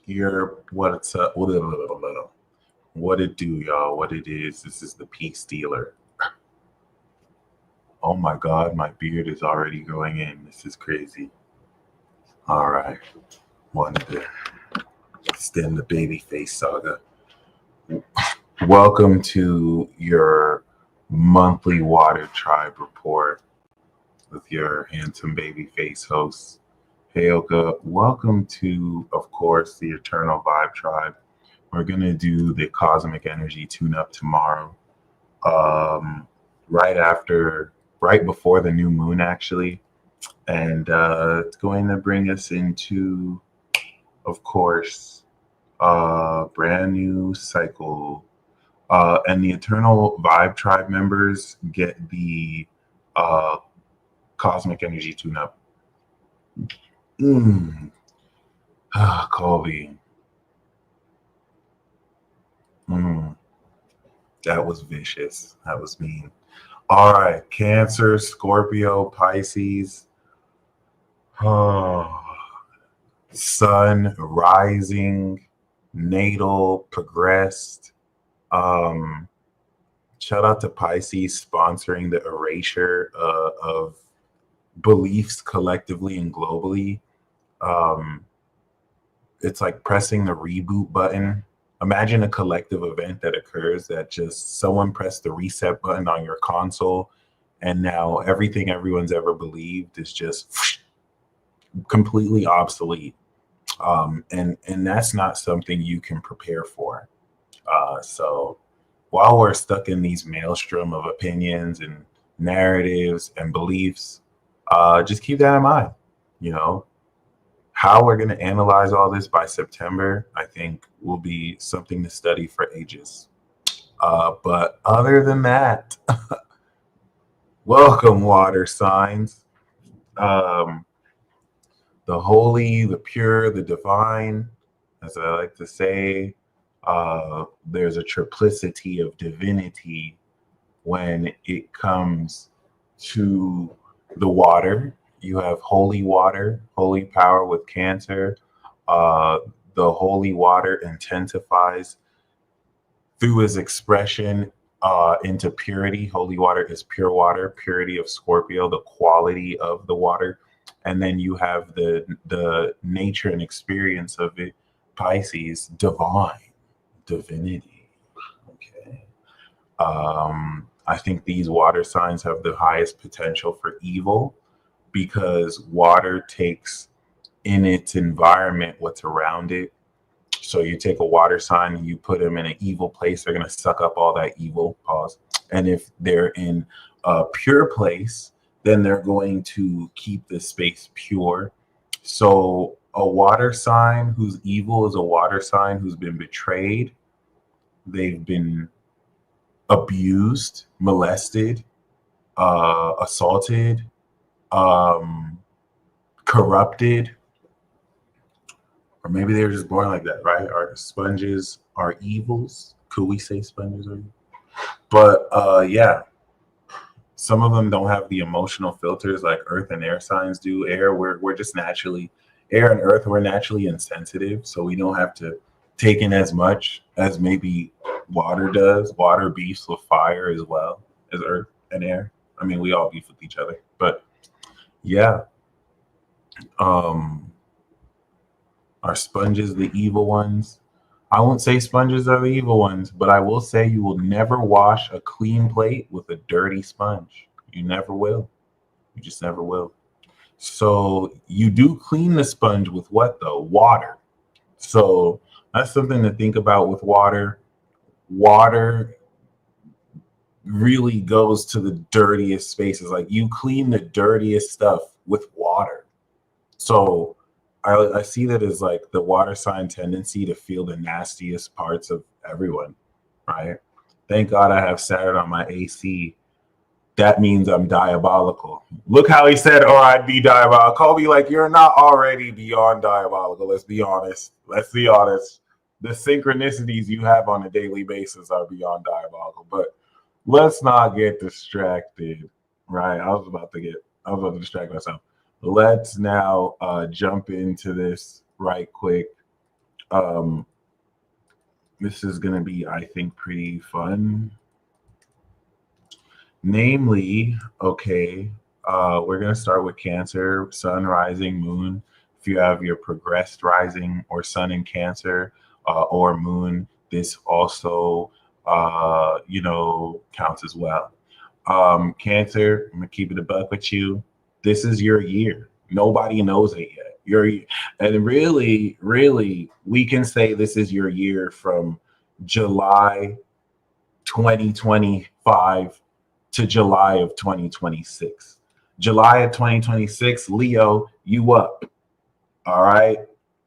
What's up? What it do, y'all? What it is? This is the Peace Dealer. Oh my God, my beard is already growing in. This is crazy. All right, wanted to extend the baby face saga. Welcome to your monthly Water Tribe report with your handsome baby face host, Heyoka. Welcome to, of course, the Eternal Vibe Tribe. We're gonna do the cosmic energy tune-up tomorrow, right after, right before the new moon, actually, and it's going to bring us into, of course, a brand new cycle. And the Eternal Vibe Tribe members get the uh, cosmic energy tune-up. Colby. That was vicious. That was mean. All right, Cancer, Scorpio, Pisces. Oh, Sun, rising, natal, progressed. Shout out to Pisces sponsoring the erasure of beliefs collectively and globally. It's like pressing the reboot button. Imagine a collective event that occurs that just someone pressed the reset button on your console, and now everything everyone's ever believed is just completely obsolete. And that's not something you can prepare for. So while we're stuck in these maelstrom of opinions and narratives and beliefs, just keep that in mind. You know, how we're going to analyze all this by September, I think, will be something to study for ages. But other than that, welcome, water signs. The holy, the pure, the divine, as I like to say. There's a triplicity of divinity when it comes to the water. You have holy water, holy power with Cancer. The holy water intensifies through its expression into purity. Holy water is pure water, purity of Scorpio, the quality of the water. And then you have the nature and experience of it, Pisces, divine, divinity. Okay. I think these water signs have the highest potential for evil because water takes in its environment what's around it. So you take a water sign and you put them in an evil place, they're going to suck up all that evil. Pause. And if they're in a pure place, then they're going to keep the space pure. So a water sign who's evil is a water sign who's been betrayed. They've been abused, molested, assaulted, corrupted, or maybe they were just born like that, right? Our sponges are evils. Could we say sponges are evil? But yeah, some of them don't have the emotional filters like earth and air signs do. Air, we're just naturally, air and earth, we're naturally insensitive, so we don't have to take in as much as maybe water does. Water beefs with fire as well as earth and air. I mean, we all beef with each other, but yeah. Are sponges the evil ones? I won't say sponges are the evil ones, but I will say you will never wash a clean plate with a dirty sponge. You never will. You just never will. So you do clean the sponge with what though? Water. So that's something to think about with water. Water really goes to the dirtiest spaces. Like you clean the dirtiest stuff with water. So I see that as like the water sign tendency to feel the nastiest parts of everyone, right? Thank God I have Saturn on my AC. That means I'm diabolical. Look how he said, or I'd be diabolical. Kobe, like, you're not already beyond diabolical. Let's be honest. Let's be honest. The synchronicities you have on a daily basis are beyond diabolical. But let's not get distracted, right? I was about to distract myself. Let's now jump into this right quick. Um, this is going to be, I think, pretty fun. Namely, okay, we're going to start with Cancer, Sun, Rising, Moon. If you have your progressed rising or Sun in Cancer or Moon, this also, counts as well. Cancer, I'm going to keep it a buck with you. This is your year. Nobody knows it yet. And really, really, we can say this is your year from July 2025 to July of 2026. July of 2026, Leo, you up. All right.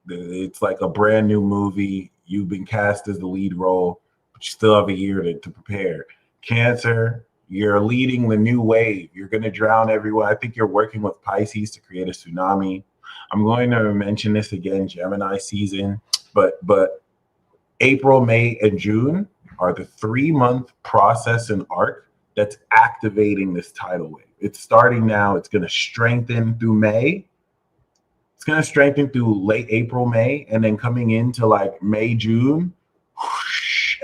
It's like a brand new movie. You've been cast as the lead role, but you still have a year to prepare. Cancer, you're leading the new wave. You're going to drown everyone. I think you're working with Pisces to create a tsunami. I'm going to mention this again, Gemini season, but April, May, and June are the 3-month process and arc that's activating this tidal wave. It's starting now. It's going to strengthen through May. It's going to strengthen through late April, May, and then coming into like May, June,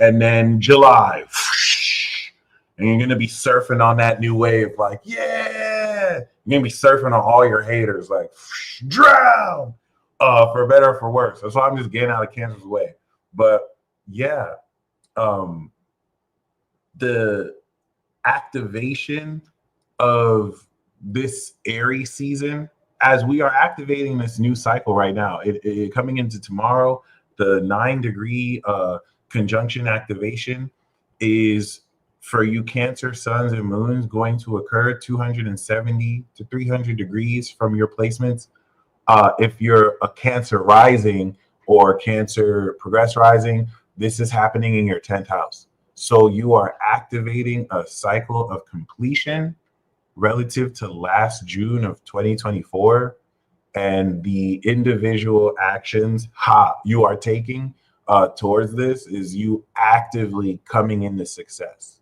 and then July. And you're going to be surfing on that new wave like, yeah. You're going to be surfing on all your haters like, drown, for better or for worse. That's why I'm just getting out of Cancer's way. But yeah, the activation of this Aries season, as we are activating this new cycle right now, it coming into tomorrow, the 9-degree conjunction activation is for you Cancer, Suns, and Moons going to occur 270 to 300 degrees from your placements. If you're a Cancer rising or Cancer progress rising, this is happening in your 10th house. So you are activating a cycle of completion relative to last June of 2024, and the individual actions you are taking towards this is you actively coming into success.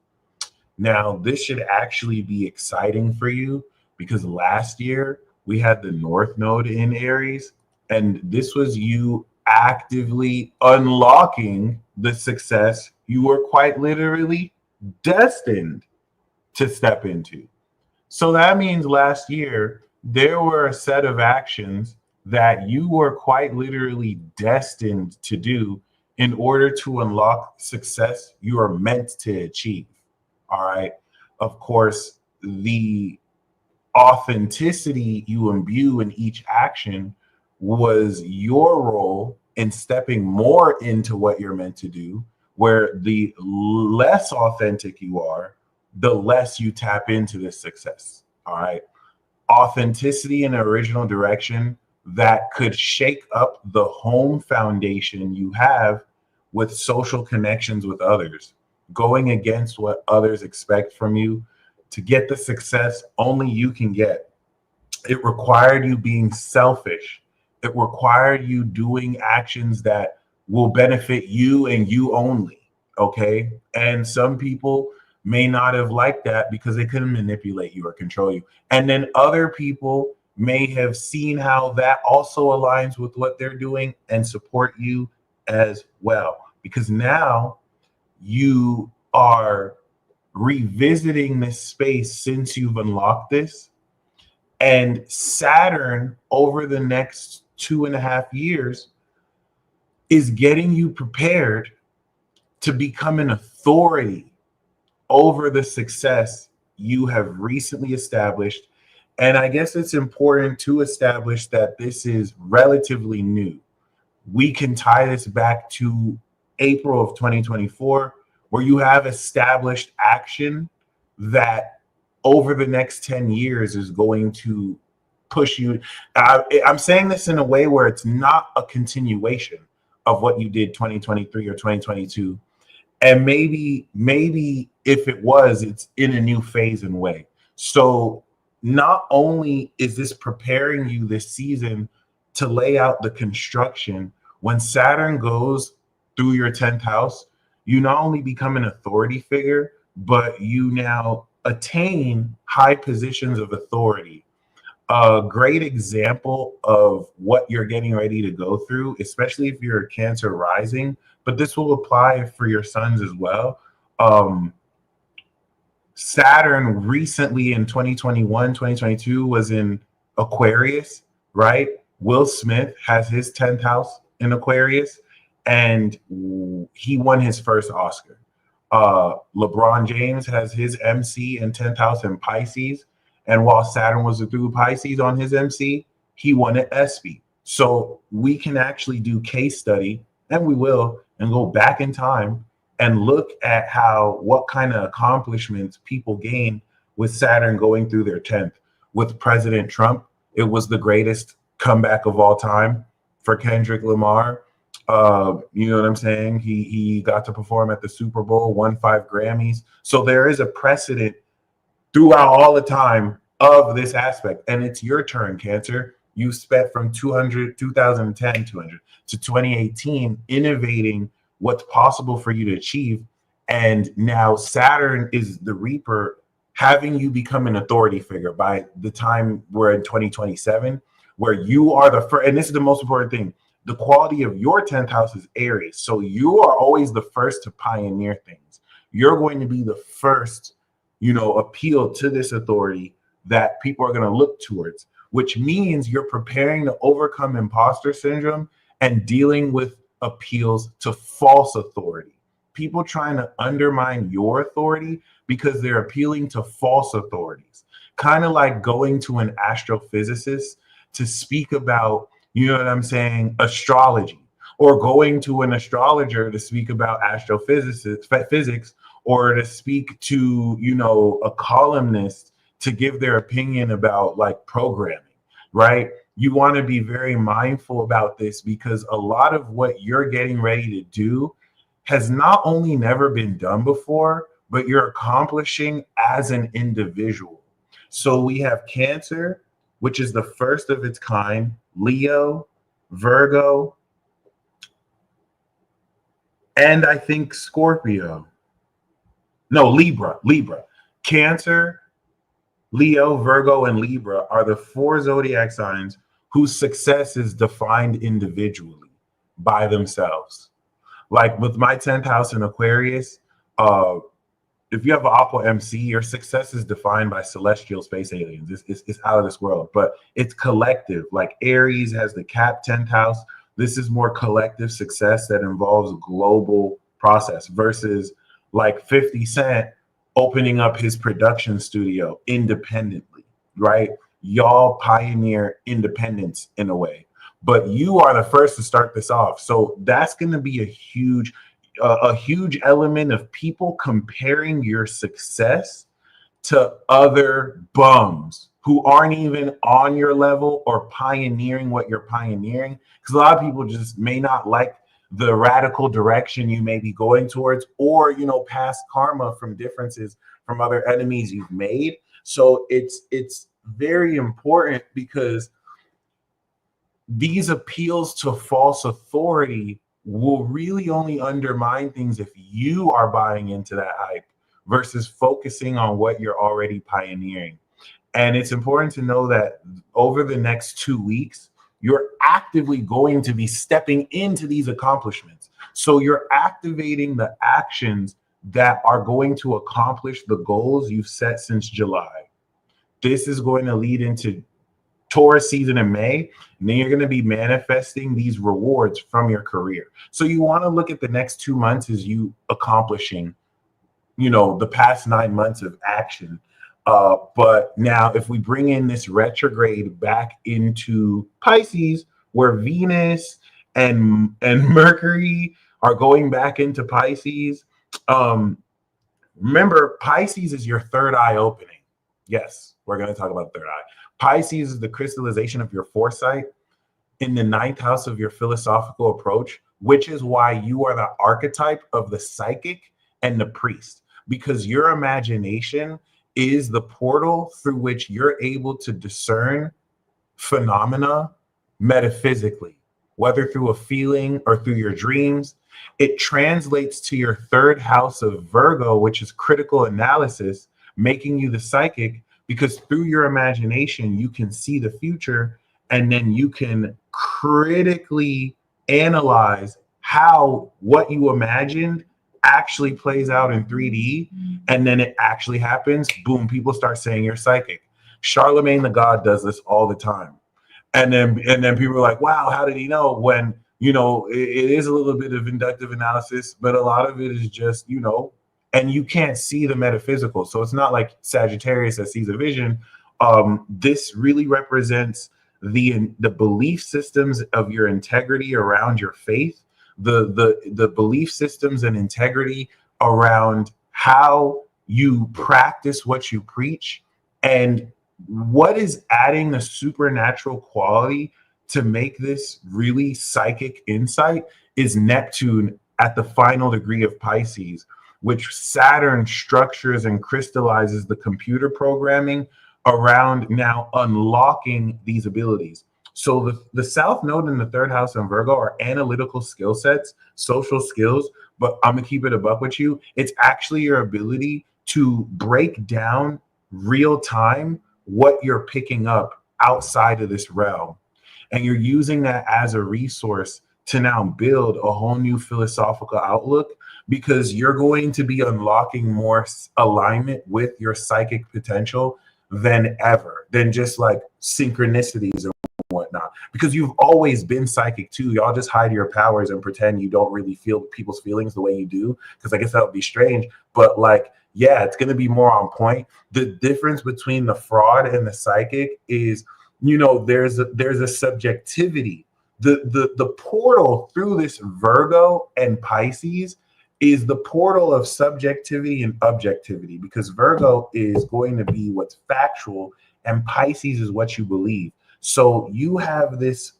Now, this should actually be exciting for you because last year we had the North Node in Aries, and this was you actively unlocking the success you were quite literally destined to step into. So that means last year there were a set of actions that you were quite literally destined to do in order to unlock success you are meant to achieve. All right. Of course, the authenticity you imbue in each action was your role in stepping more into what you're meant to do, where the less authentic you are, the less you tap into this success. All right. Authenticity and original direction that could shake up the home foundation you have with social connections with others, going against what others expect from you to get the success only you can get. It required you being selfish. It required you doing actions that will benefit you and you only. Okay. And some people may not have liked that because they couldn't manipulate you or control you. And then other people may have seen how that also aligns with what they're doing and support you as well. Because now you are revisiting this space since you've unlocked this. And Saturn, over the next 2.5 years, is getting you prepared to become an authority over the success you have recently established. And I guess it's important to establish that this is relatively new. We can tie this back to April of 2024, where you have established action that over the next 10 years is going to push you. I'm saying this in a way where it's not a continuation of what you did 2023 or 2022. And maybe if it was, it's in a new phase and way. So not only is this preparing you this season to lay out the construction, when Saturn goes through your 10th house, you not only become an authority figure, but you now attain high positions of authority. A great example of what you're getting ready to go through, especially if you're a Cancer rising, but this will apply for your sons as well. Um, Saturn recently in 2021, 2022 was in Aquarius, right? Will Smith has his 10th house in Aquarius, and he won his first Oscar. LeBron James has his MC and 10th house in Pisces, and while Saturn was through Pisces on his MC, he won an ESPY. So we can actually do case study, and we will, and go back in time and look at how what kind of accomplishments people gain with Saturn going through their 10th. With President Trump, it was the greatest comeback of all time for Kendrick Lamar. You know what I'm saying? He got to perform at the Super Bowl, won 5 Grammys. So there is a precedent throughout all the time of this aspect. And it's your turn, Cancer. You spent from 2010 to 2018 innovating what's possible for you to achieve. And now Saturn is the Reaper, having you become an authority figure by the time we're in 2027, where you are the first. And this is the most important thing. The quality of your 10th house is Aries. So you are always the first to pioneer things. You're going to be the first, appeal to this authority that people are going to look towards, which means you're preparing to overcome imposter syndrome and dealing with appeals to false authority. People trying to undermine your authority because they're appealing to false authorities. Kind of like going to an astrophysicist to speak about, you know what I'm saying, astrology, or going to an astrologer to speak about physics, or to speak to, a columnist to give their opinion about like programming, right? You want to be very mindful about this because a lot of what you're getting ready to do has not only never been done before, but you're accomplishing as an individual. So we have Cancer, which is the first of its kind, Leo, Virgo, and I think Scorpio. No, Libra. Cancer, Leo, Virgo, and Libra are the 4 zodiac signs whose success is defined individually by themselves. Like with my 10th house in Aquarius, if you have an Aqua MC, your success is defined by celestial space aliens. It's out of this world, but it's collective. Like Aries has the Cap 10th house. This is more collective success that involves global process versus like 50 Cent opening up his production studio independently, right? Y'all pioneer independence in a way, but you are the first to start this off. So that's going to be a huge element of people comparing your success to other bums who aren't even on your level or pioneering what you're pioneering. Because a lot of people just may not like the radical direction you may be going towards, or past karma from differences from other enemies you've made. So it's very important because these appeals to false authority will really only undermine things if you are buying into that hype versus focusing on what you're already pioneering. And it's important to know that over the next 2 weeks, you're actively going to be stepping into these accomplishments. So you're activating the actions that are going to accomplish the goals you've set since July. This is going to lead into Taurus season in May, and then you're going to be manifesting these rewards from your career. So you want to look at the next 2 months as you accomplishing, the past 9 months of action. But now if we bring in this retrograde back into Pisces, where Venus and Mercury are going back into Pisces, remember Pisces is your third eye opening. Yes, we're going to talk about third eye. Pisces is the crystallization of your foresight in the 9th house of your philosophical approach, which is why you are the archetype of the psychic and the priest, because your imagination is the portal through which you're able to discern phenomena metaphysically, whether through a feeling or through your dreams. It translates to your 3rd house of Virgo, which is critical analysis, making you the psychic, because through your imagination, you can see the future, and then you can critically analyze how what you imagined actually plays out in 3D, and then it actually happens. Boom, people start saying you're psychic. Charlemagne the God does this all the time. And then people are like, wow, how did he know? When, it is a little bit of inductive analysis, but a lot of it is just, and you can't see the metaphysical. So it's not like Sagittarius that sees a vision. This really represents the belief systems of your integrity around your faith, the belief systems and integrity around how you practice what you preach, and what is adding the supernatural quality to make this really psychic insight is Neptune at the final degree of Pisces, which Saturn structures and crystallizes the computer programming around now unlocking these abilities. So the South Node in the third house in Virgo are analytical skill sets, social skills, but I'm gonna keep it a buck with you. It's actually your ability to break down real time what you're picking up outside of this realm. And you're using that as a resource to now build a whole new philosophical outlook, because you're going to be unlocking more alignment with your psychic potential than ever, than just like synchronicities and whatnot. Because you've always been psychic too. Y'all just hide your powers and pretend you don't really feel people's feelings the way you do, because I guess that would be strange. But like, yeah, it's going to be more on point. The difference between the fraud and the psychic is, there's a subjectivity. The portal through this Virgo and Pisces is the portal of subjectivity and objectivity, because Virgo is going to be what's factual and Pisces is what you believe. So you have this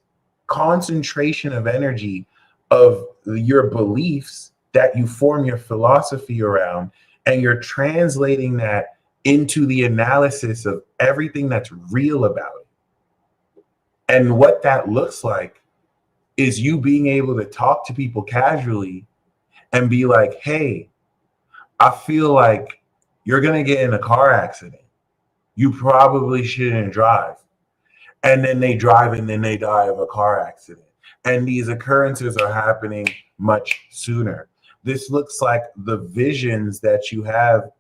concentration of energy of your beliefs that you form your philosophy around, and you're translating that into the analysis of everything that's real about it. And what that looks like is you being able to talk to people casually and be like, hey, I feel like you're going to get in a car accident. You probably shouldn't drive. And then they drive and then they die of a car accident. And these occurrences are happening much sooner. This looks like the visions that you have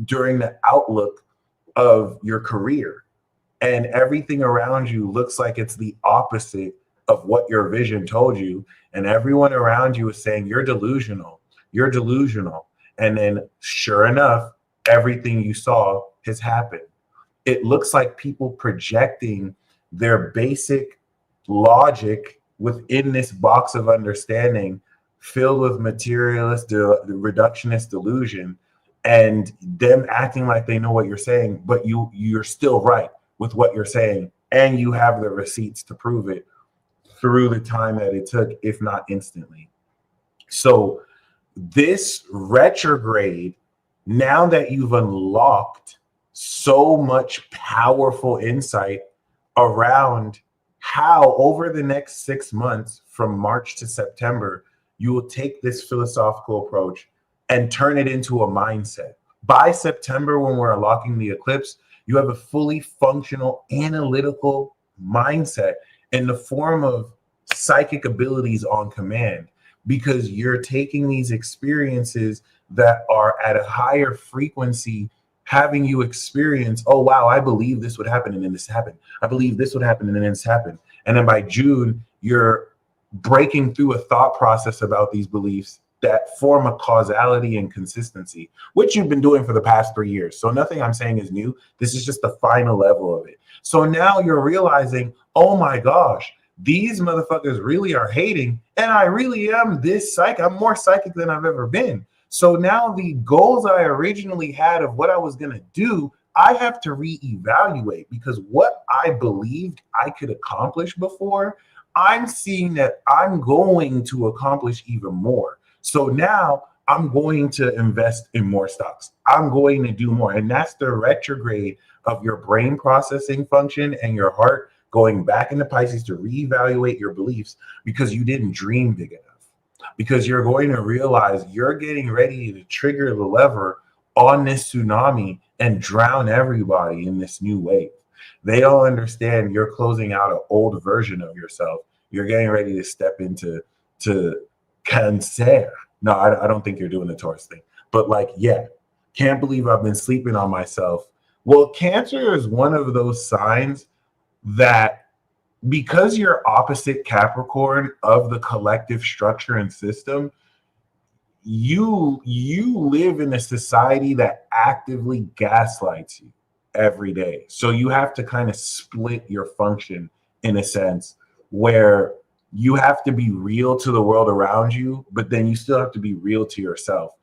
during the outlook of your career. And everything around you looks like it's the opposite of what your vision told you. And everyone around you is saying, you're delusional. You're delusional. And then sure enough, everything you saw has happened. It looks like people projecting their basic logic within this box of understanding filled with materialist, reductionist delusion, and them acting like they know what you're saying, but you're still right with what you're saying, and you have the receipts to prove it through the time that it took, if not instantly. So this retrograde, now that you've unlocked so much powerful insight around how over the next 6 months from March to September, you will take this philosophical approach and turn it into a mindset. By September, when we're unlocking the eclipse, you have a fully functional analytical mindset in the form of psychic abilities on command, because you're taking these experiences that are at a higher frequency, having you experience, oh, wow, I believe this would happen and then this happened. I believe this would happen and then this happened. And then by June, you're breaking through a thought process about these beliefs that form a causality and consistency, which you've been doing for the past 3 years. So nothing I'm saying is new. This is just the final level of it. So now you're realizing, oh my gosh, these motherfuckers really are hating, and I really am this psychic. I'm more psychic than I've ever been. So now the goals I originally had of what I was going to do, I have to reevaluate, because what I believed I could accomplish before, I'm seeing that I'm going to accomplish even more. So now I'm going to invest in more stocks. I'm going to do more. And that's the retrograde of your brain processing function and your heart going back into Pisces to reevaluate your beliefs, because you didn't dream big enough. Because you're going to realize you're getting ready to trigger the lever on this tsunami, and drown everybody in this new wave. They don't understand you're closing out an old version of yourself. You're getting ready to step into Cancer. No, I don't think you're doing the Taurus thing. But like, yeah, can't believe I've been sleeping on myself. Well, Cancer is one of those signs that, because you're opposite Capricorn of the collective structure and system, you live in a society that actively gaslights you every day. So you have to kind of split your function in a sense where you have to be real to the world around you, but then you still have to be real to yourself.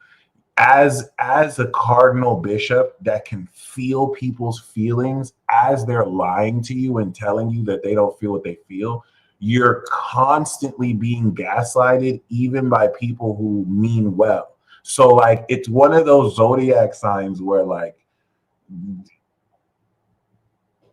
As a cardinal bishop that can feel people's feelings as they're lying to you and telling you that they don't feel what they feel, you're constantly being gaslighted, even by people who mean well. So like, it's one of those zodiac signs where like,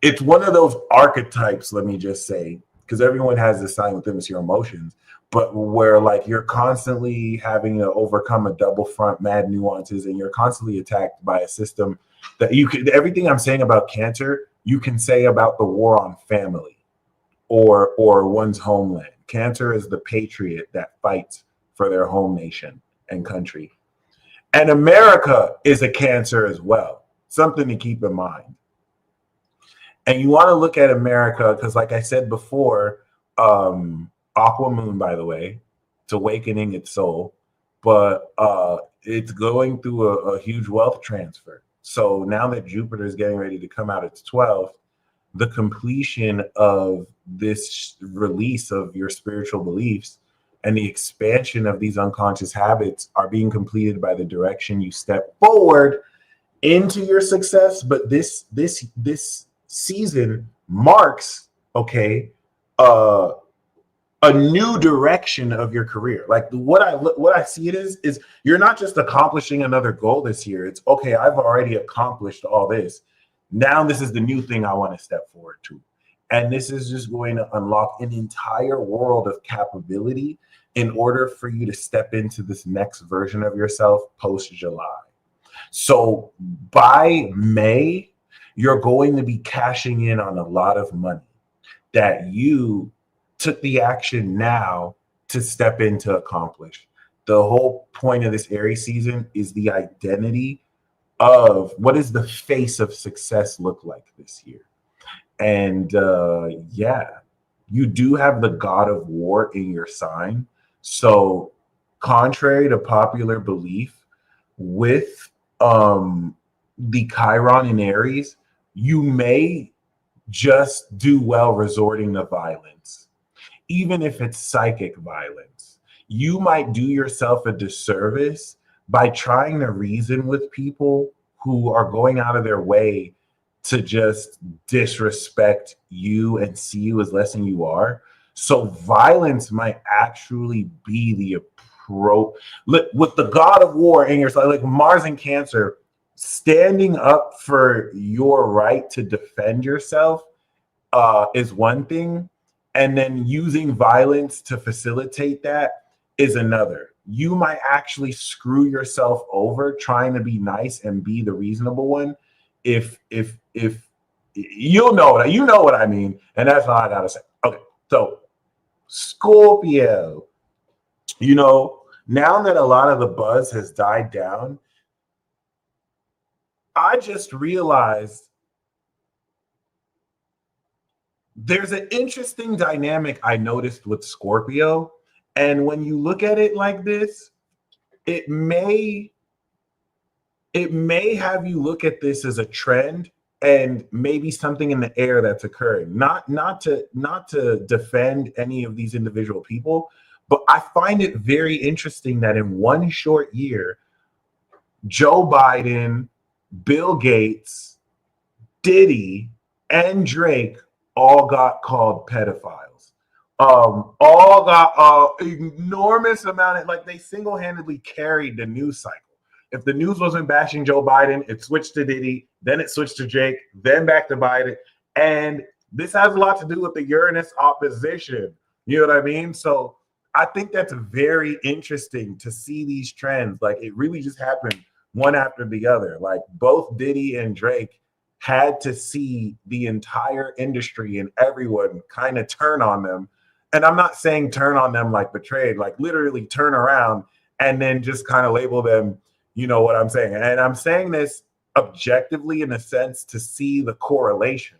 it's one of those archetypes, let me just say, because everyone has this sign within us, your emotions, but where like you're constantly having to overcome a double front, mad nuances, and you're constantly attacked by a system that you could, everything I'm saying about Cancer, you can say about the war on family or one's homeland. Cancer is the patriot that fights for their home nation and country. And America is a Cancer as well. Something to keep in mind. And you want to look at America because, like I said before, Aqua Moon, by the way, it's awakening its soul, but it's going through a huge wealth transfer. So now that Jupiter is getting ready to come out its 12th, the completion of this release of your spiritual beliefs and the expansion of these unconscious habits are being completed by the direction you step forward into your success. But this season marks, okay, a new direction of your career. Like what I see it is you're not just accomplishing another goal this year. It's okay, I've already accomplished all this. Now this is the new thing I want to step forward to. And this is just going to unlock an entire world of capability in order for you to step into this next version of yourself post July. So by May, you're going to be cashing in on a lot of money that you took the action now to step in to accomplish. The whole point of this Aries season is the identity of what does the face of success look like this year. And yeah, you do have the God of War in your sign. So contrary to popular belief, with the Chiron in Aries, you may just do well resorting to violence, even if it's psychic violence. You might do yourself a disservice by trying to reason with people who are going out of their way to just disrespect you and see you as less than you are. So violence might actually be the approach. With the God of War in your side, like Mars and Cancer, standing up for your right to defend yourself is one thing, and then using violence to facilitate that is another. You might actually screw yourself over trying to be nice and be the reasonable one if you'll know that, you know what I mean. And that's all I gotta say. Okay, so Scorpio, now that a lot of the buzz has died down, I just realized there's an interesting dynamic I noticed with Scorpio. And when you look at it like this, it may have you look at this as a trend and maybe something in the air that's occurring. Not to defend any of these individual people, but I find it very interesting that in one short year, Joe Biden, Bill Gates, Diddy, and Drake all got called pedophiles. All got enormous amount of, like, they single-handedly carried the news cycle. If the news wasn't bashing Joe Biden, it switched to Diddy, then it switched to Jake, then back to Biden. And this has a lot to do with the Uranus opposition. You know what I mean? So I think that's very interesting to see these trends. Like, it really just happened one after the other. Like both Diddy and Drake had to see the entire industry and everyone kind of turn on them. And I'm not saying turn on them like betrayed, like literally turn around and then just kind of label them, you know what I'm saying? And I'm saying this objectively in a sense to see the correlation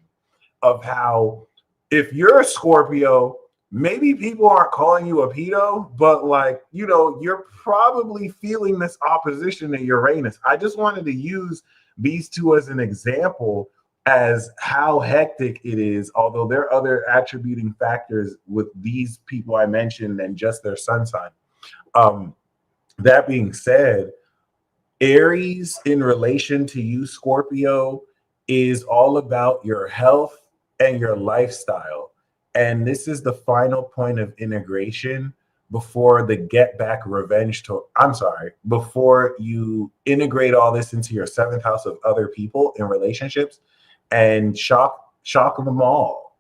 of how if you're a Scorpio, maybe people aren't calling you a pedo, but like, you know, you're probably feeling this opposition to Uranus. I just wanted to use these two as an example as how hectic it is, although there are other attributing factors with these people I mentioned than just their sun sign. That being said, Aries in relation to you, Scorpio, is all about your health and your lifestyle. And this is the final point of integration before the get back revenge to, I'm sorry, before you integrate all this into your seventh house of other people in relationships and shock them all.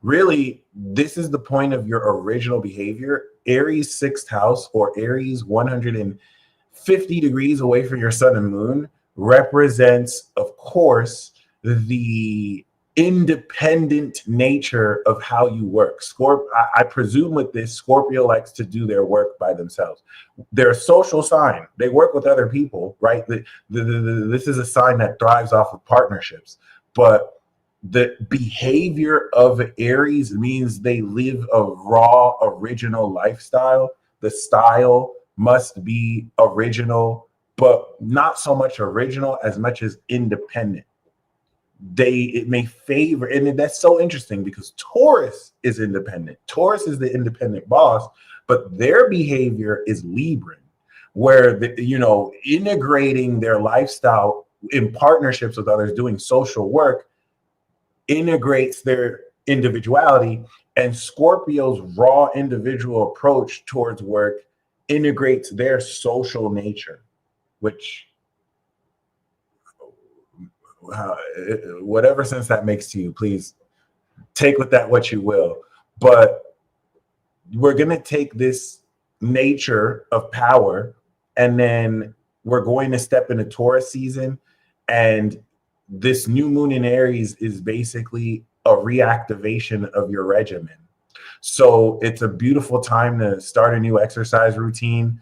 Really, this is the point of your original behavior. Aries sixth house, or Aries 150 degrees away from your sun and moon, represents, of course, the independent nature of how you work. I presume with this, Scorpio likes to do their work by themselves. They're a social sign. They work with other people, right? This is a sign that thrives off of partnerships. But the behavior of Aries means they live a raw, original lifestyle. The style must be original, but not so much original as much as independent. It may favor, and that's so interesting because Taurus is independent. Taurus is the independent boss, but their behavior is Libran, where integrating their lifestyle in partnerships with others, doing social work, integrates their individuality, and Scorpio's raw individual approach towards work integrates their social nature, which whatever sense that makes to you, please take with that what you will. But we're going to take this nature of power, and then we're going to step into Taurus season, and this new moon in Aries is basically a reactivation of your regimen. So it's a beautiful time to start a new exercise routine.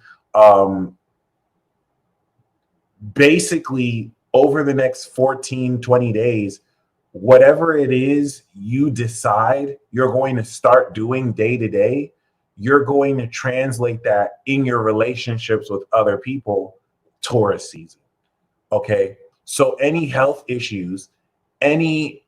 Basically, over the next 14, 20 days, whatever it is you decide you're going to start doing day to day, you're going to translate that in your relationships with other people, Taurus season. Okay. So any health issues, any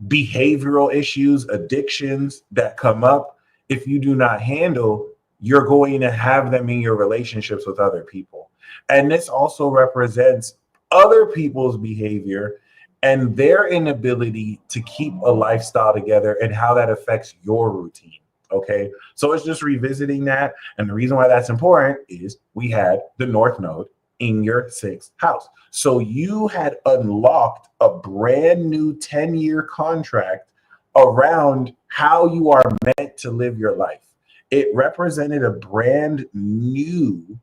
behavioral issues, addictions that come up, if you do not handle, you're going to have them in your relationships with other people. And this also represents other people's behavior and their inability to keep a lifestyle together and how that affects your routine. Okay. So it's just revisiting that. And the reason why that's important is we had the North Node in your sixth house. So you had unlocked a brand new 10-year contract around how you are meant to live your life. It represented a brand new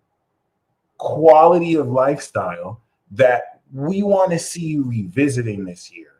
quality of lifestyle that we want to see you revisiting this year.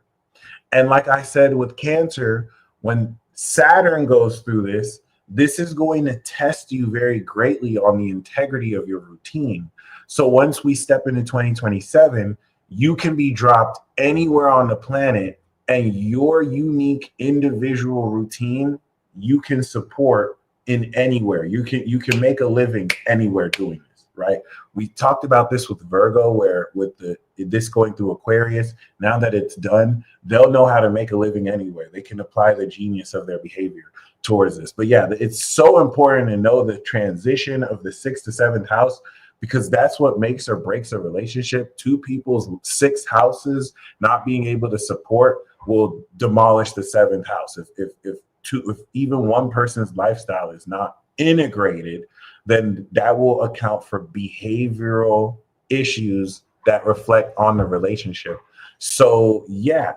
And like I said with Cancer, when Saturn goes through this is going to test you very greatly on the integrity of your routine. So once we step into 2027, you can be dropped anywhere on the planet, and your unique individual routine you can support in anywhere. You can make a living anywhere doing this, right? We talked about this with Virgo, where with this going through Aquarius, now that it's done, they'll know how to make a living anywhere. They can apply the genius of their behavior towards this. But yeah, it's so important to know the transition of the sixth to seventh house, because that's what makes or breaks a relationship. Two people's sixth houses not being able to support will demolish the seventh house. If even one person's lifestyle is not integrated, then that will account for behavioral issues that reflect on the relationship. So yeah,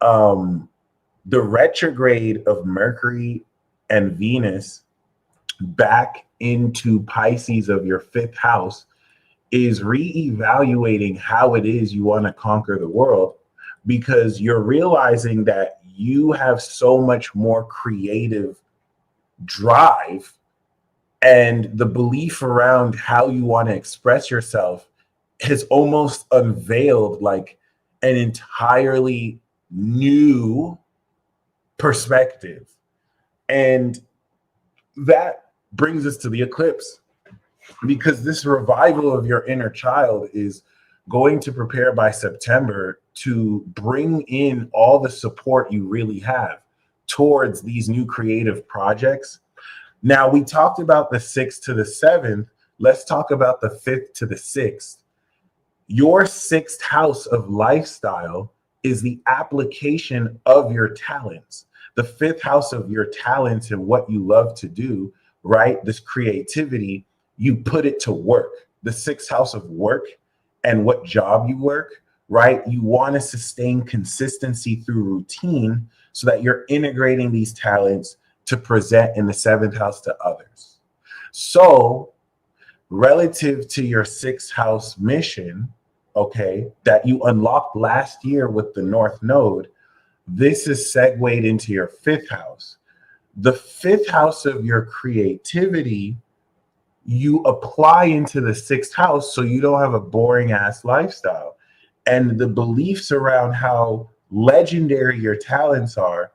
the retrograde of Mercury and Venus back into Pisces of your fifth house is reevaluating how it is you want to conquer the world, because you're realizing that you have so much more creative drive, and the belief around how you want to express yourself has almost unveiled like an entirely new perspective. And that brings us to the eclipse, because this revival of your inner child is going to prepare by September to bring in all the support you really have towards these new creative projects. Now, we talked about the 6th to the 7th. Let's talk about the 5th to the 6th. Your 6th house of lifestyle is the application of your talents. The 5th house of your talents and what you love to do, right? This creativity, you put it to work. The 6th house of work and what job you work, right? You want to sustain consistency through routine so that you're integrating these talents to present in the 7th house to others. So, relative to your 6th house mission, okay, that you unlocked last year with the North Node, this is segued into your 5th house. The 5th house of your creativity, you apply into the 6th house so you don't have a boring ass lifestyle. And the beliefs around how legendary your talents are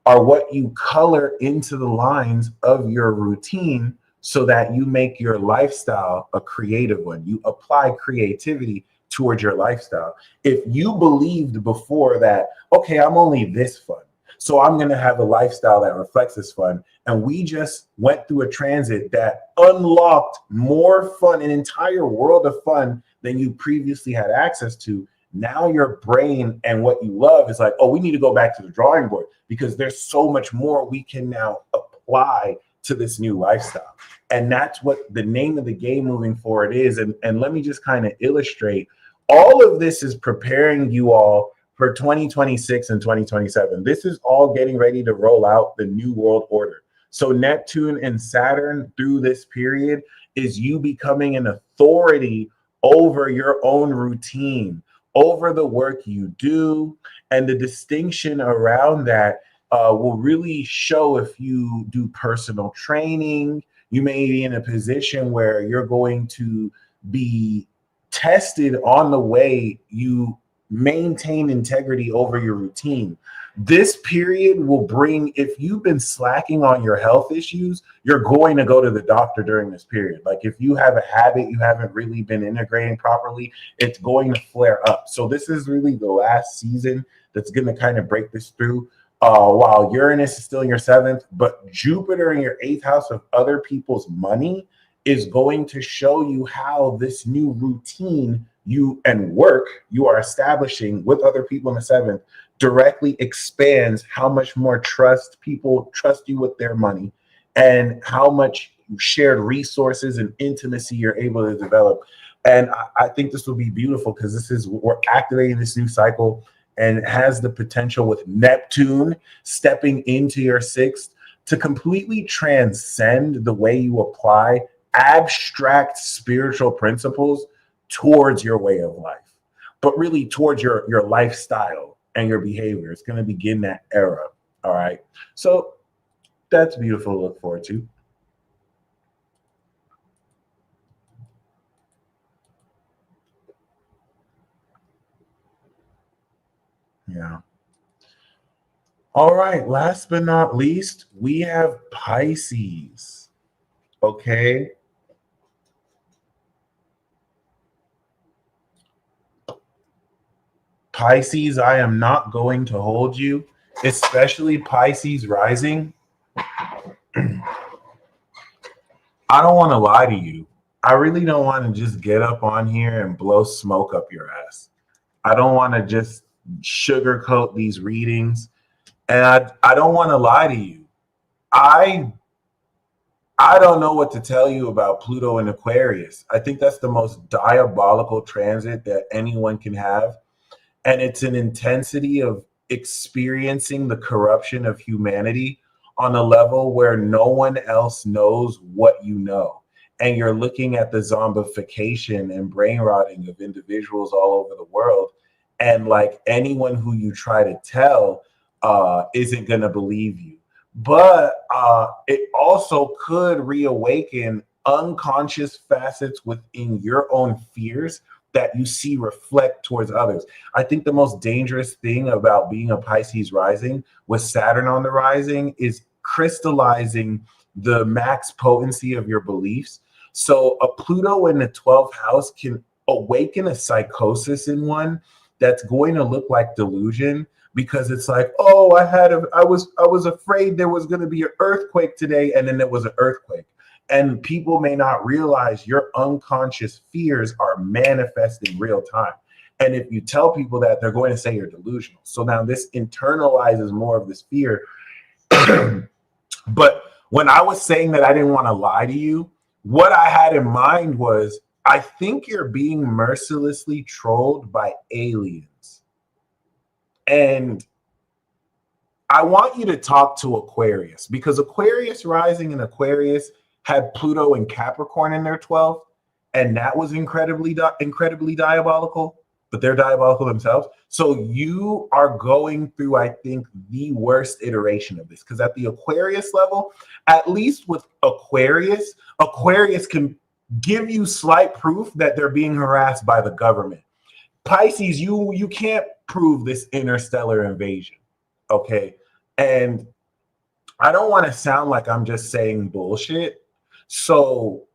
what you color into the lines of your routine so that you make your lifestyle a creative one. You apply creativity towards your lifestyle. If you believed before that, okay, I'm only this fun, so I'm going to have a lifestyle that reflects this fun, and we just went through a transit that unlocked more fun, an entire world of fun than you previously had access to, now your brain and what you love is like, oh, we need to go back to the drawing board because there's so much more we can now apply to this new lifestyle. And that's what the name of the game moving forward is. And let me just kind of illustrate. All of this is preparing you all for 2026 and 2027. This is all getting ready to roll out the new world order. So Neptune and Saturn through this period is you becoming an authority over your own routine, over the work you do, and the distinction around that will really show if you do personal training. You may be in a position where you're going to be tested on the way you maintain integrity over your routine. This period will bring, if you've been slacking on your health issues, you're going to go to the doctor during this period. Like if you have a habit you haven't really been integrating properly, it's going to flare up. So this is really the last season that's going to kind of break this through. While Uranus is still in your 7th, but Jupiter in your 8th house of other people's money is going to show you how this new routine you and work you are establishing with other people in the 7th directly expands how much more trust people trust you with their money, and how much shared resources and intimacy you're able to develop. And I think this will be beautiful because we're activating this new cycle, and it has the potential with Neptune stepping into your 6th to completely transcend the way you apply abstract spiritual principles towards your way of life, but really towards your lifestyle and your behavior. It's going to begin that era. All right. So that's beautiful to look forward to. Yeah. All right. Last but not least, we have Pisces. Okay. Pisces, I am not going to hold you, especially Pisces rising. I don't want to lie to you. I really don't want to just get up on here and blow smoke up your ass. I don't want to just sugarcoat these readings. And I don't want to lie to you. I don't know what to tell you about Pluto and Aquarius. I think that's the most diabolical transit that anyone can have. And it's an intensity of experiencing the corruption of humanity on a level where no one else knows what you know. and you're looking at the zombification and brain rotting of individuals all over the world, and like anyone who you try to tell isn't going to believe you. But it also could reawaken unconscious facets within your own fears that you see reflect towards others. I think the most dangerous thing about being a Pisces rising with Saturn on the rising is crystallizing the max potency of your beliefs. So a Pluto in the 12th house can awaken a psychosis in one that's going to look like delusion, because it's like, oh, I was afraid there was going to be an earthquake today, and then there was an earthquake. And people may not realize your unconscious fears are manifesting real time. And if you tell people that, they're going to say you're delusional. So now this internalizes more of this fear. But when I was saying that I didn't want to lie to you, what I had in mind was, I think you're being mercilessly trolled by aliens. And I want you to talk to Aquarius, because Aquarius rising and Aquarius had Pluto and Capricorn in their 12th, and that was incredibly diabolical, but they're diabolical themselves. So you are going through, I think, the worst iteration of this, because at the Aquarius level, at least with Aquarius can give you slight proof that they're being harassed by the government. Pisces, you can't prove this interstellar invasion, okay? And I don't want to sound like I'm just saying bullshit. So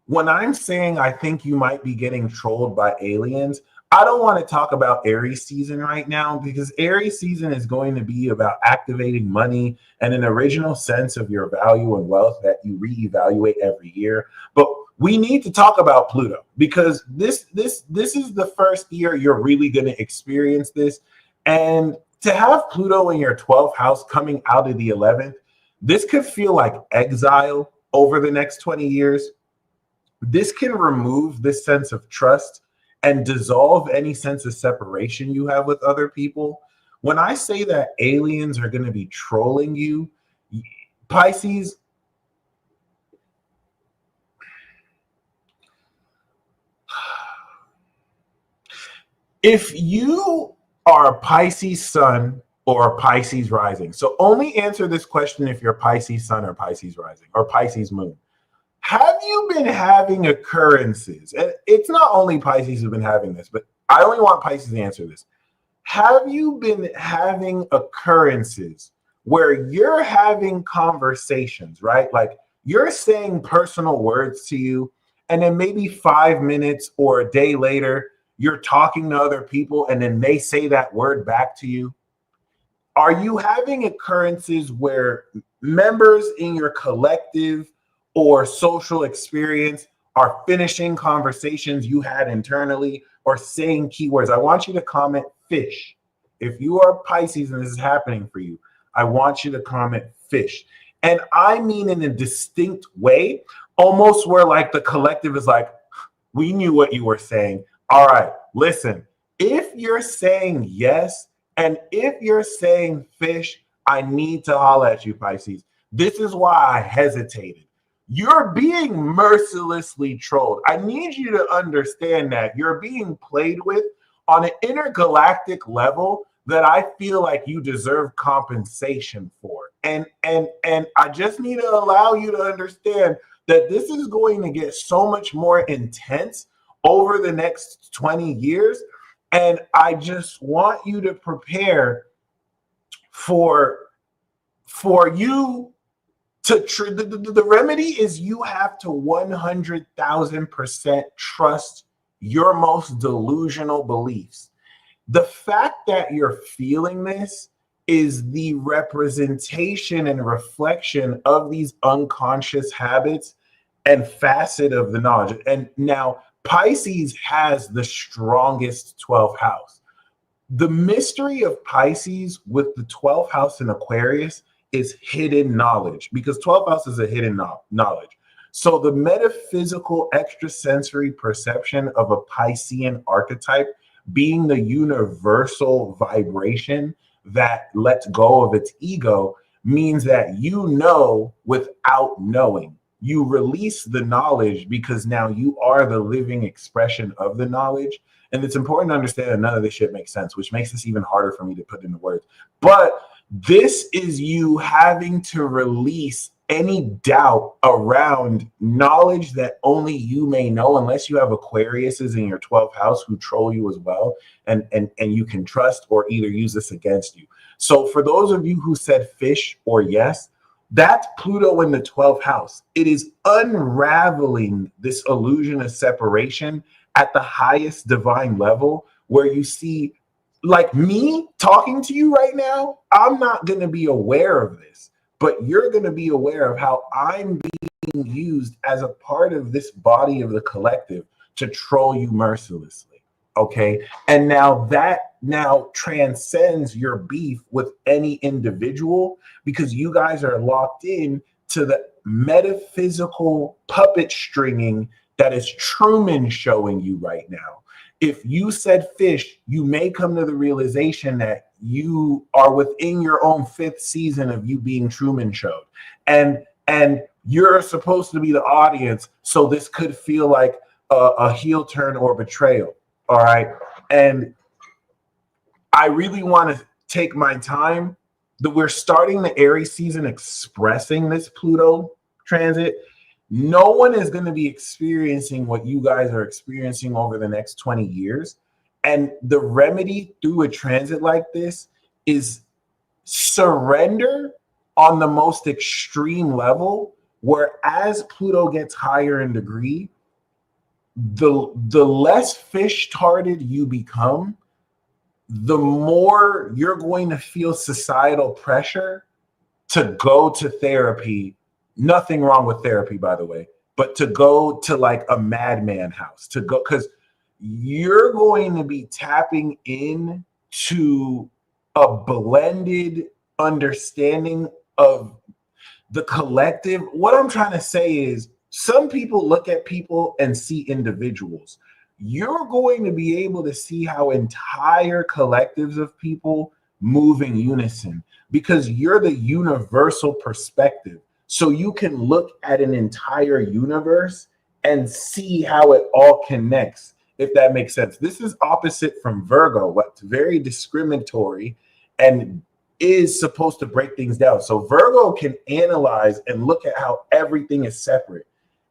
when I'm saying I think you might be getting trolled by aliens, I don't want to talk about Aries season right now, because Aries season is going to be about activating money and an original sense of your value and wealth that you reevaluate every year. But we need to talk about Pluto, because this is the first year you're really going to experience this. And to have Pluto in your 12th house coming out of the 11th, this could feel like exile over the next 20 years. This can remove this sense of trust and dissolve any sense of separation you have with other people. When I say that aliens are going to be trolling you, Pisces, if you are a Pisces sun or a Pisces rising, so only answer this question if you're Pisces sun or Pisces rising or Pisces moon. Have you been having occurrences? And it's not only Pisces who've been having this, but I only want Pisces to answer this. Have you been having occurrences where you're having conversations, right? Like you're saying personal words to you, and then maybe 5 minutes or a day later, you're talking to other people, and then they say that word back to you? Are you having occurrences where members in your collective or social experience are finishing conversations you had internally or saying keywords? I want you to comment fish. If you are Pisces and this is happening for you, I want you to comment fish. And I mean in a distinct way, almost where like the collective is like, we knew what you were saying. All right, listen, if you're saying yes, and if you're saying fish, I need to holler at you, Pisces. This is why I hesitated. You're being mercilessly trolled. I need you to understand that you're being played with on an intergalactic level that I feel like you deserve compensation for. And I just need to allow you to understand that this is going to get so much more intense over the next 20 years. And I just want you to prepare for you to the remedy is you have to 100,000% trust your most delusional beliefs. The fact that you're feeling this is the representation and reflection of these unconscious habits and facet of the knowledge. And now Pisces has the strongest 12th house. The mystery of Pisces with the 12th house in Aquarius is hidden knowledge, because 12th house is a hidden knowledge. So the metaphysical extrasensory perception of a Piscean archetype being the universal vibration that lets go of its ego means that you know without knowing. you release the knowledge because now you are the living expression of the knowledge. And it's important to understand that none of this shit makes sense, which makes this even harder for me to put into words. But this is you having to release any doubt around knowledge that only you may know, unless you have Aquariuses in your 12th house who troll you as well, and you can trust or either use this against you. So for those of you who said fish or yes, that's Pluto in the 12th house. It is unraveling this illusion of separation at the highest divine level, where you see, like me talking to you right now, I'm not going to be aware of this, but you're going to be aware of how I'm being used as a part of this body of the collective to troll you mercilessly. Okay. And now that transcends your beef with any individual, because you guys are locked in to the metaphysical puppet stringing that is Truman showing you right now. If you said fish, you may come to the realization that you are within your own 5th season of you being Truman showed. And you're supposed to be the audience, so this could feel like a heel turn or betrayal. All right. And I really want to take my time that we're starting the Aries season expressing this Pluto transit. No one is going to be experiencing what you guys are experiencing over the next 20 years. And the remedy through a transit like this is surrender on the most extreme level, where as Pluto gets higher in degree, the less fish-hearted you become, the more you're going to feel societal pressure to go to therapy. Nothing wrong with therapy, by the way, but to go to like a madman house, to go, because you're going to be tapping in to a blended understanding of the collective. What I'm trying to say is, some people look at people and see individuals. You're going to be able to see how entire collectives of people move in unison, because you're the universal perspective. So you can look at an entire universe and see how it all connects, if that makes sense. This is opposite from Virgo, what's very discriminatory and is supposed to break things down. So Virgo can analyze and look at how everything is separate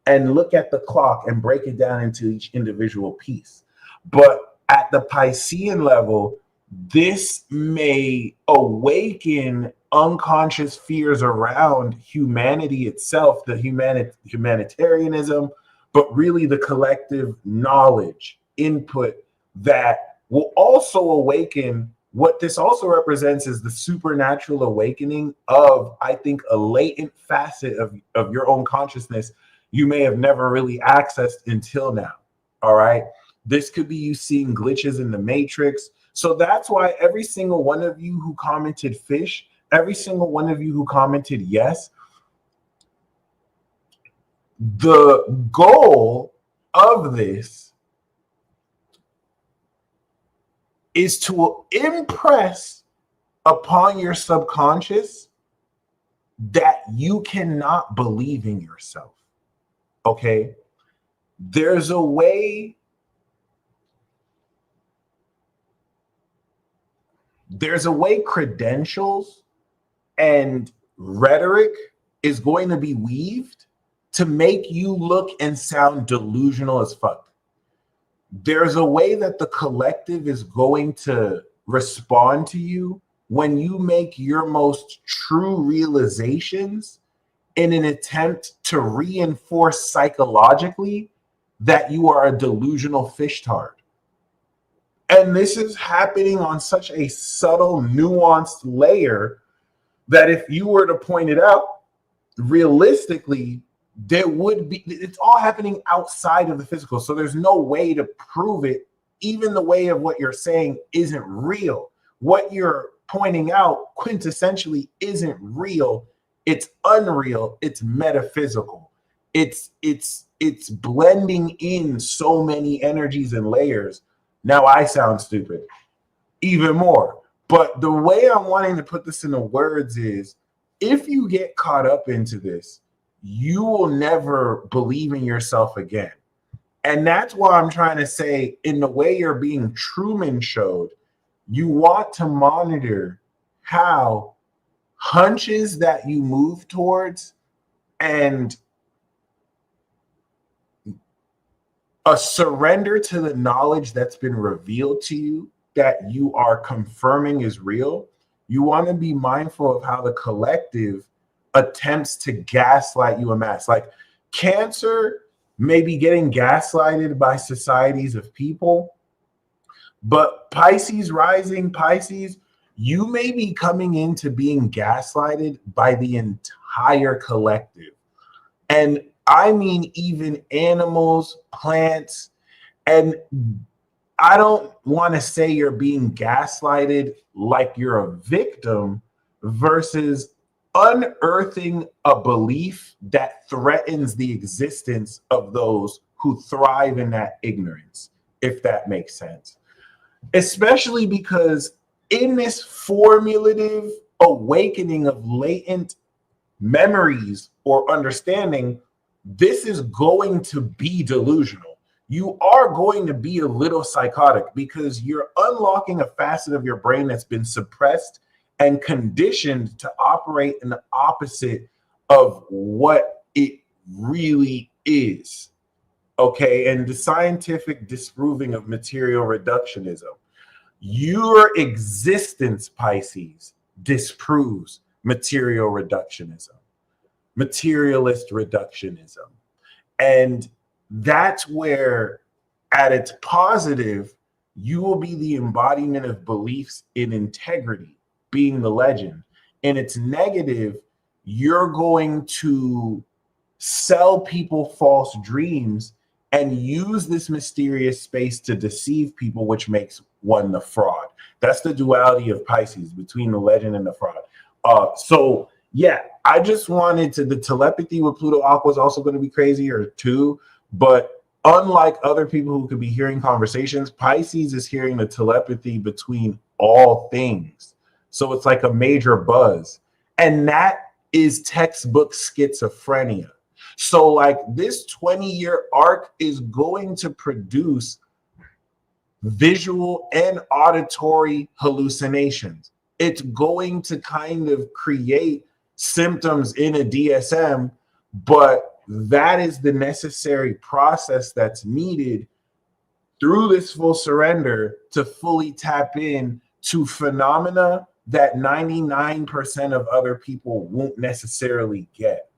and look at the clock and break it down into each individual piece. But at the Piscean level, this may awaken unconscious fears around humanity itself, the humanitarianism, but really the collective knowledge input that will also awaken. What this also represents is the supernatural awakening of, I think, a latent facet of your own consciousness you may have never really accessed until now. All right. This could be you seeing glitches in the matrix. So that's why every single one of you who commented fish, every single one of you who commented yes, the goal of this is to impress upon your subconscious that you cannot believe in yourself. Okay? There's a way credentials and rhetoric is going to be weaved to make you look and sound delusional as fuck. There's a way that the collective is going to respond to you when you make your most true realizations in an attempt to reinforce psychologically that you are a delusional fishtard. And this is happening on such a subtle, nuanced layer that if you were to point it out, realistically, there would be, it's all happening outside of the physical. So there's no way to prove it. Even the way of what you're saying isn't real. What you're pointing out quintessentially isn't real. It's unreal. It's metaphysical. It's blending in so many energies and layers. Now I sound stupid, even more. But the way I'm wanting to put this into words is, if you get caught up into this, you will never believe in yourself again. And that's why I'm trying to say, in the way you're being Truman showed, you want to monitor how hunches that you move towards and a surrender to the knowledge that's been revealed to you that you are confirming is real. You want to be mindful of how the collective attempts to gaslight you en masse. Like Cancer may be getting gaslighted by societies of people, but Pisces rising, Pisces, you may be coming into being gaslighted by the entire collective. And I mean, even animals, plants, and I don't want to say you're being gaslighted like you're a victim versus unearthing a belief that threatens the existence of those who thrive in that ignorance, if that makes sense. Especially because in this formulative awakening of latent memories or understanding, this is going to be delusional. You are going to be a little psychotic because you're unlocking a facet of your brain that's been suppressed and conditioned to operate in the opposite of what it really is. Okay, and the scientific disproving of material reductionism. Your existence, Pisces, disproves material reductionism, materialist reductionism. And that's where, at its positive, you will be the embodiment of beliefs in integrity, being the legend. In its negative, you're going to sell people false dreams and use this mysterious space to deceive people, which makes one the fraud. That's the duality of Pisces between the legend and the fraud. So yeah, I just wanted to, the telepathy with Pluto Aqua is also going to be crazier too. But unlike other people who could be hearing conversations, Pisces is hearing the telepathy between all things. So it's like a major buzz. And that is textbook schizophrenia. So like this 20-year arc is going to produce visual and auditory hallucinations. It's going to kind of create symptoms in a DSM, but that is the necessary process that's needed through this full surrender to fully tap in to phenomena that 99% of other people won't necessarily get.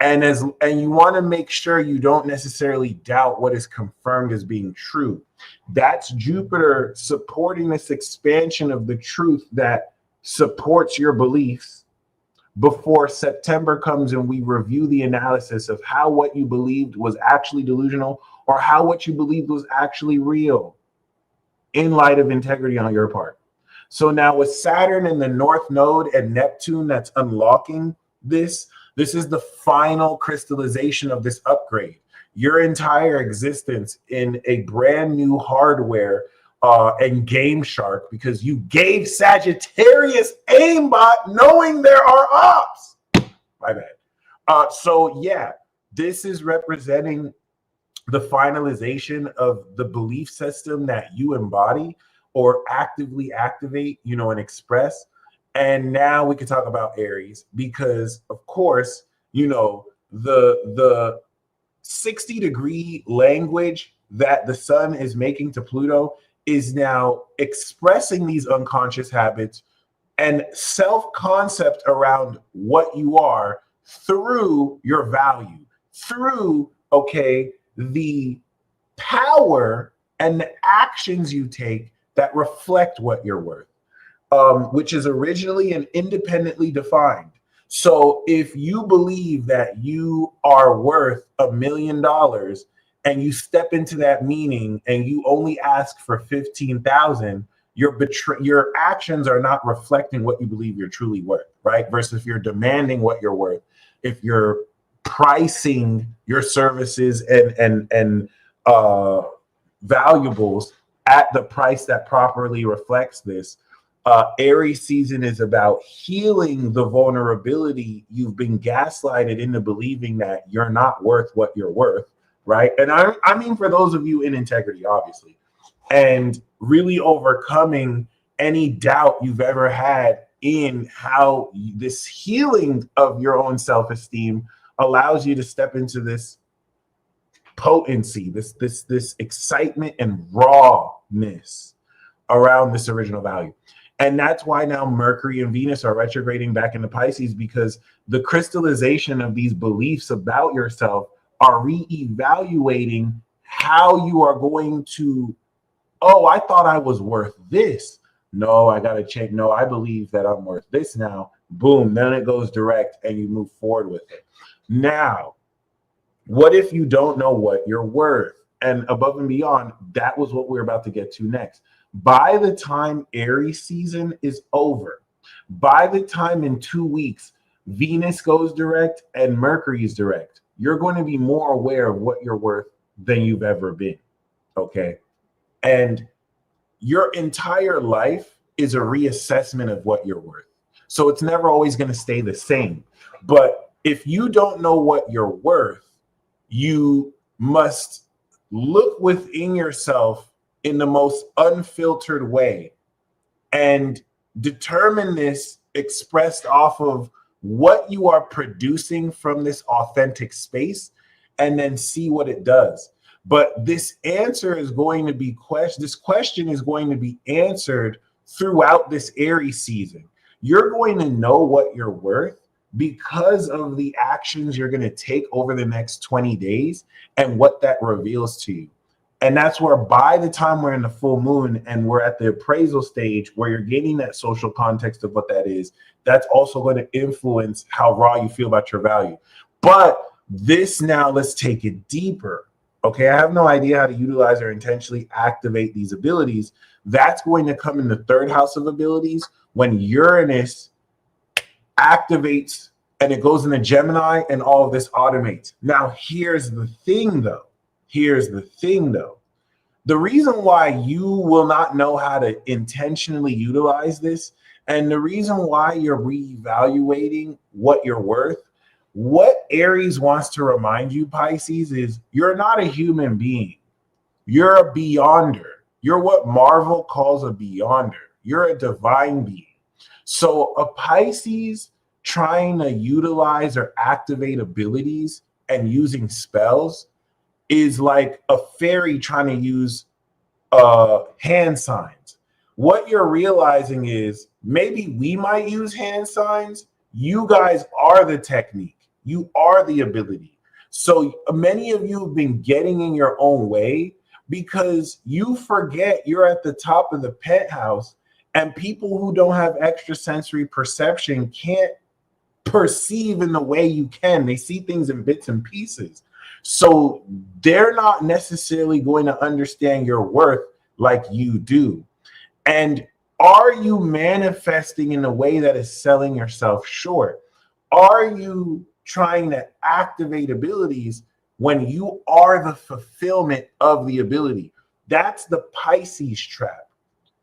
And you want to make sure you don't necessarily doubt what is confirmed as being true. That's Jupiter supporting this expansion of the truth that supports your beliefs before September comes and we review the analysis of how what you believed was actually delusional or how what you believed was actually real in light of integrity on your part. So now with Saturn in the North Node and Neptune that's unlocking this is the final crystallization of this upgrade. Your entire existence in a brand new hardware and game shark, because you gave Sagittarius aimbot knowing there are ops. My bad. So yeah, this is representing the finalization of the belief system that you embody or actively activate, and express. And now we can talk about Aries because, of course, the 60-degree language that the sun is making to Pluto is now expressing these unconscious habits and self-concept around what you are through your value, through, the power and the actions you take that reflect what you're worth. Which is originally and independently defined. So if you believe that you are worth $1 million and you step into that meaning and you only ask for 15,000, your actions are not reflecting what you believe you're truly worth, right? Versus if you're demanding what you're worth, if you're pricing your services and valuables at the price that properly reflects this, Aries season is about healing the vulnerability you've been gaslighted into believing that you're not worth what you're worth, right? And I mean, for those of you in integrity, obviously, and really overcoming any doubt you've ever had in how this healing of your own self-esteem allows you to step into this potency, this excitement and rawness around this original value. And that's why now Mercury and Venus are retrograding back into Pisces, because the crystallization of these beliefs about yourself are reevaluating how you are going to, oh, I thought I was worth this. No, I got to check. No, I believe that I'm worth this now. Boom. Then it goes direct and you move forward with it. Now, what if you don't know what you're worth? And above and beyond, that was what we're about to get to next. By the time Aries season is over, by the time in 2 weeks, Venus goes direct and Mercury is direct, you're going to be more aware of what you're worth than you've ever been. Okay. And your entire life is a reassessment of what you're worth. So it's never always going to stay the same. But if you don't know what you're worth, you must look within yourself in the most unfiltered way and determine this expressed off of what you are producing from this authentic space, and then see what it does. But this answer is going to be this question is going to be answered throughout this Aries season. You're going to know what you're worth because of the actions you're going to take over the next 20 days and what that reveals to you. And that's where by the time we're in the full moon and we're at the appraisal stage where you're getting that social context of what that is, that's also going to influence how raw you feel about your value. But this now, let's take it deeper. Okay, I have no idea how to utilize or intentionally activate these abilities. That's going to come in the third house of abilities when Uranus activates and it goes into Gemini and all of this automates. Now, here's the thing though. The reason why you will not know how to intentionally utilize this, and the reason why you're reevaluating what you're worth, what Aries wants to remind you, Pisces, is you're not a human being. You're a beyonder. You're what Marvel calls a beyonder. You're a divine being. So a Pisces trying to utilize or activate abilities and using spells is like a fairy trying to use hand signs. What you're realizing is maybe we might use hand signs. You guys are the technique. You are the ability. So many of you have been getting in your own way because you forget you're at the top of the penthouse, and people who don't have extrasensory perception can't perceive in the way you can. They see things in bits and pieces. So they're not necessarily going to understand your worth like you do. And are you manifesting in a way that is selling yourself short? Are you trying to activate abilities when you are the fulfillment of the ability? That's the Pisces trap,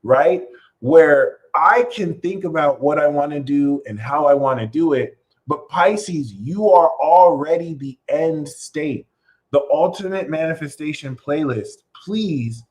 right? Where I can think about what I want to do and how I want to do it, but Pisces, you are already the end state. The alternate manifestation playlist, please,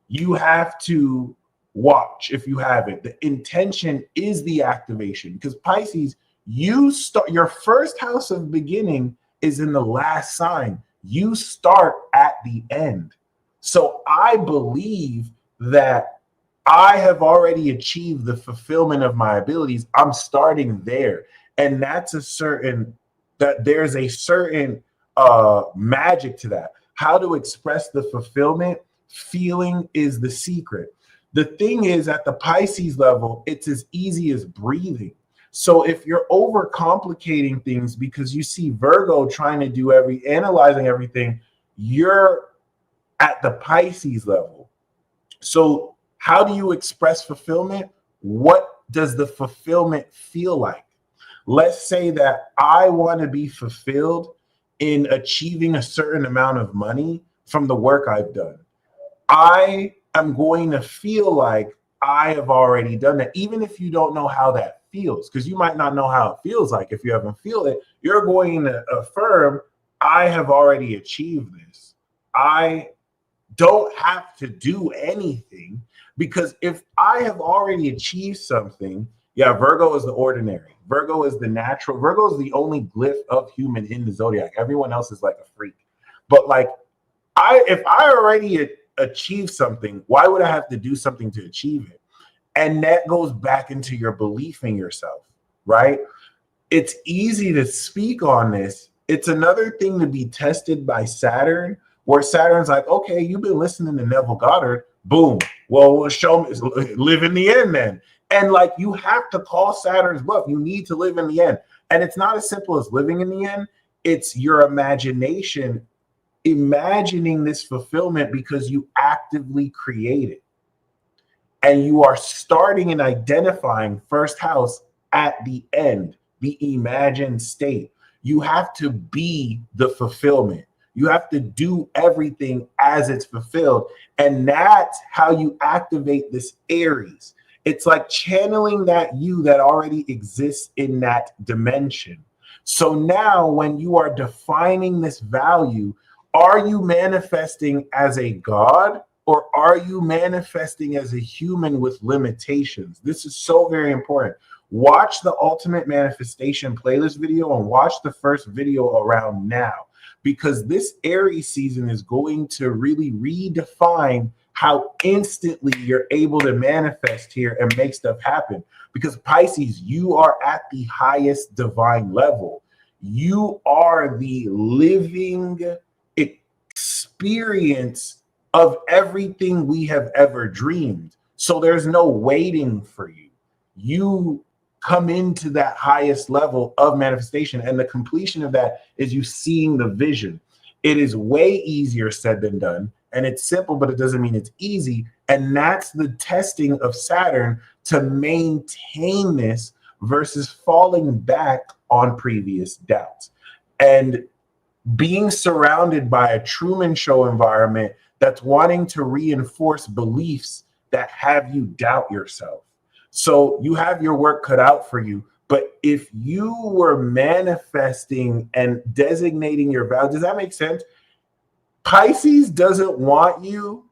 you have to watch if you haven't. The intention is the activation, because Pisces, you start, your first house of beginning is in the last sign. You start at the end. So I believe that I have already achieved the fulfillment of my abilities. I'm starting there. And there's a certain magic to that. How to express the fulfillment, feeling is the secret. The thing is, at the Pisces level, it's as easy as breathing. So if you're overcomplicating things because you see Virgo trying to do analyzing everything, you're at the Pisces level. So how do you express fulfillment? What does the fulfillment feel like? Let's say that I want to be fulfilled in achieving a certain amount of money from the work I've done. I am going to feel like I have already done that. Even if you don't know how that feels, because you might not know how it feels like if you haven't feel it, you're going to affirm, I have already achieved this. I don't have to do anything, because if I have already achieved something, yeah, Virgo is the ordinary. Virgo is the natural. Virgo is the only glyph of human in the zodiac. Everyone else is like a freak. But like, if I already achieved something, why would I have to do something to achieve it? And that goes back into your belief in yourself, right? It's easy to speak on this. It's another thing to be tested by Saturn, where Saturn's like, okay, you've been listening to Neville Goddard. Boom. Well, show me, live in the end then. And like, you have to call Saturn's bluff. You need to live in the end. And it's not as simple as living in the end. It's your imagination imagining this fulfillment because you actively create it. And you are starting and identifying first house at the end, the imagined state. You have to be the fulfillment. You have to do everything as it's fulfilled. And that's how you activate this Aries. It's like channeling that you that already exists in that dimension. So now when you are defining this value, are you manifesting as a god, or are you manifesting as a human with limitations? This is so very important. Watch the Ultimate Manifestation playlist video and watch the first video around now, because this Aries season is going to really redefine how instantly you're able to manifest here and make stuff happen. Because Pisces, you are at the highest divine level. You are the living experience of everything we have ever dreamed. So there's no waiting for you. You come into that highest level of manifestation, and the completion of that is you seeing the vision. It is way easier said than done, and it's simple, but it doesn't mean it's easy. And that's the testing of Saturn, to maintain this versus falling back on previous doubts. And being surrounded by a Truman Show environment that's wanting to reinforce beliefs that have you doubt yourself. So you have your work cut out for you. But if you were manifesting and designating your value, does that make sense? Pisces doesn't want you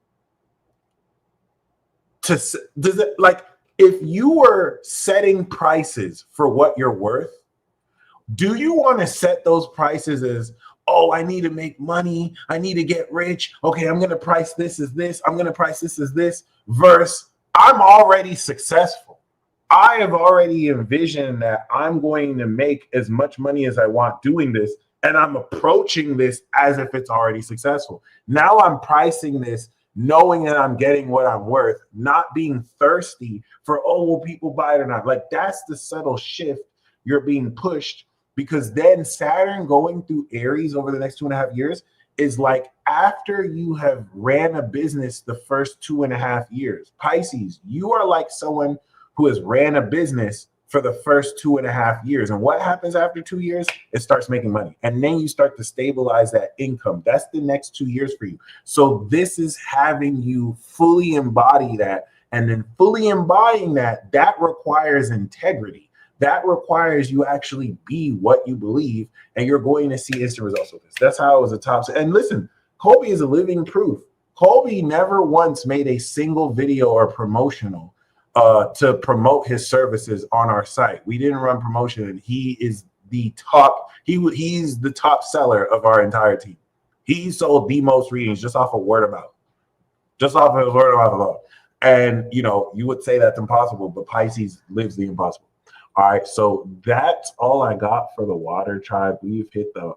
to, does it, like, if you were setting prices for what you're worth, do you want to set those prices as, oh, I need to make money, I need to get rich, okay, I'm going to price this as this, I'm going to price this as this, versus I'm already successful. I have already envisioned that I'm going to make as much money as I want doing this, and I'm approaching this as if it's already successful. Now I'm pricing this knowing that I'm getting what I'm worth, not being thirsty for, oh, will people buy it or not? Like, that's the subtle shift you're being pushed. Because then Saturn going through Aries over the next 2.5 years is like, after you have ran a business the first 2.5 years, Pisces, you are like someone who has ran a business for the first 2.5 years. And what happens after 2 years? It starts making money. And then you start to stabilize that income. That's the next 2 years for you. So this is having you fully embody that. And then fully embodying that, that requires integrity. That requires you actually be what you believe, and you're going to see instant results with this. That's how it was a top. And listen, Colby is a living proof. Colby never once made a single video or promotional to promote his services on our site. We didn't run promotion, and he is the top. He's the top seller of our entire team. He sold the most readings just off of word of mouth, just off of word of mouth alone. And you know, you would say that's impossible, but Pisces lives the impossible. All right, so that's all I got for the water tribe. We've hit the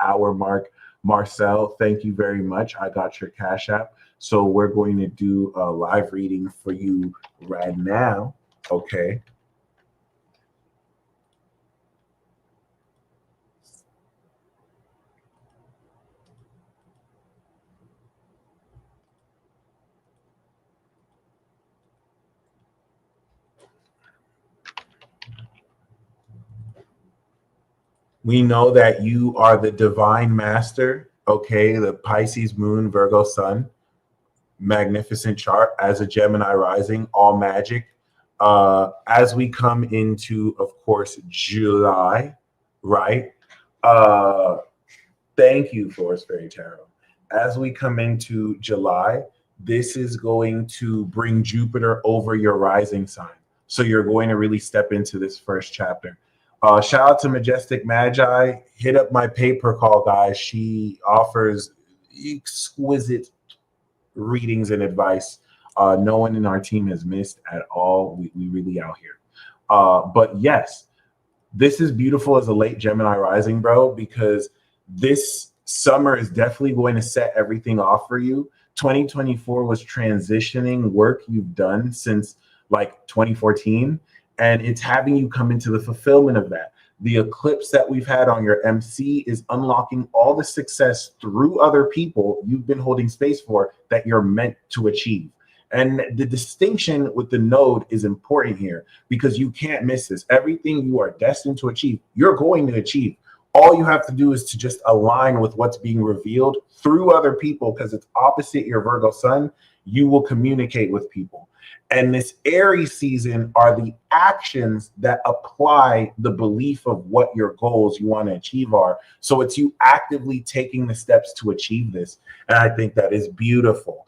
hour mark. Marcel, thank you very much. I got your Cash App. So we're going to do a live reading for you right now. Okay. We know that you are the divine master, okay, the Pisces moon, Virgo sun. magnificent chart as a Gemini rising, all magic. As we come into, of course, July, right? Thank you, Forest Fairy Tarot. As we come into July, this is going to bring Jupiter over your rising sign. So you're going to really step into this first chapter. Shout out to Majestic Magi. Hit up my paper call, guys. She offers exquisite readings and advice. No one in our team has missed at all. We really out here. But yes, this is beautiful as a late Gemini rising, bro, because this summer is definitely going to set everything off for you. 2024 was transitioning work you've done since like 2014, and it's having you come into the fulfillment of that. The eclipse that we've had on your MC is unlocking all the success through other people you've been holding space for that you're meant to achieve. And the distinction with the node is important here because you can't miss this. Everything you are destined to achieve, you're going to achieve. All you have to do is to just align with what's being revealed through other people, because it's opposite your Virgo sun. You will communicate with people. And this Aries season are the actions that apply the belief of what your goals you want to achieve are. So it's you actively taking the steps to achieve this. And I think that is beautiful.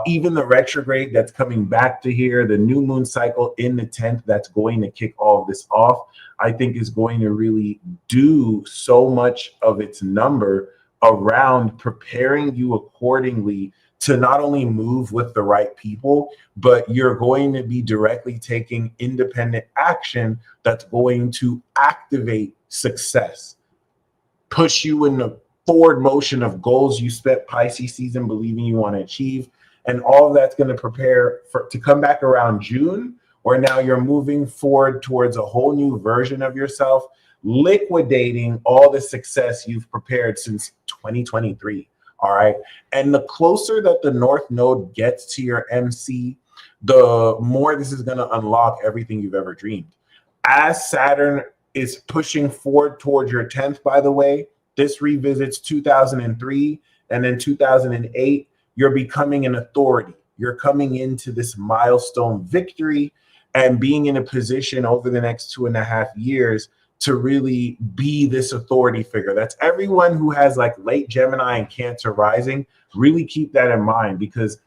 Even the retrograde that's coming back to here, the new moon cycle in the 10th that's going to kick all of this off, I think is going to really do so much of its number around preparing you accordingly to not only move with the right people, but you're going to be directly taking independent action that's going to activate success, push you in the forward motion of goals you spent Pisces season believing you want to achieve. And all of that's going to prepare to come back around June, where now you're moving forward towards a whole new version of yourself, liquidating all the success you've prepared since 2023. All right. And the closer that the North Node gets to your MC, the more this is going to unlock everything you've ever dreamed. As Saturn is pushing forward towards your 10th, by the way, this revisits 2003 and then 2008. You're becoming an authority. You're coming into this milestone victory and being in a position over the next 2.5 years to really be this authority figure. That's everyone who has like late Gemini and Cancer rising. Really keep that in mind, because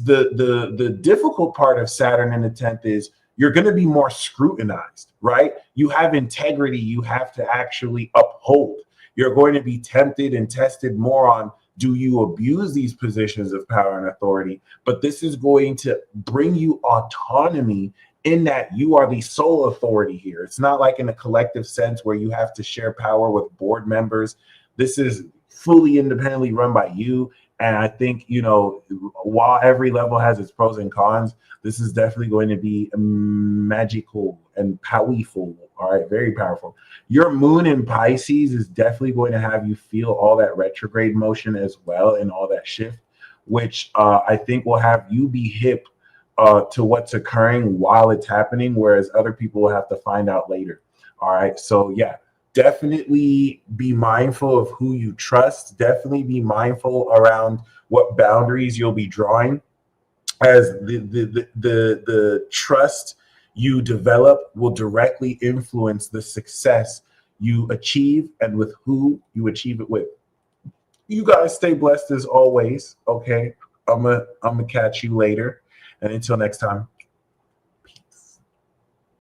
the difficult part of Saturn in the 10th is you're going to be more scrutinized, right? You have integrity you have to actually uphold. You're going to be tempted and tested more on, do you abuse these positions of power and authority? But this is going to bring you autonomy in that you are the sole authority here. It's not like in a collective sense where you have to share power with board members. This is fully independently run by you. And I think, you know, while every level has its pros and cons, this is definitely going to be magical and powerful. All right, very powerful. Your moon in Pisces is definitely going to have you feel all that retrograde motion as well and all that shift, which I think will have you be hip to what's occurring while it's happening, whereas other people will have to find out later. All right, so yeah, definitely be mindful of who you trust. Definitely be mindful around what boundaries you'll be drawing, as the trust you develop will directly influence the success you achieve and with who you achieve it with. You guys stay blessed as always. Okay, I'm gonna catch you later, and until next time.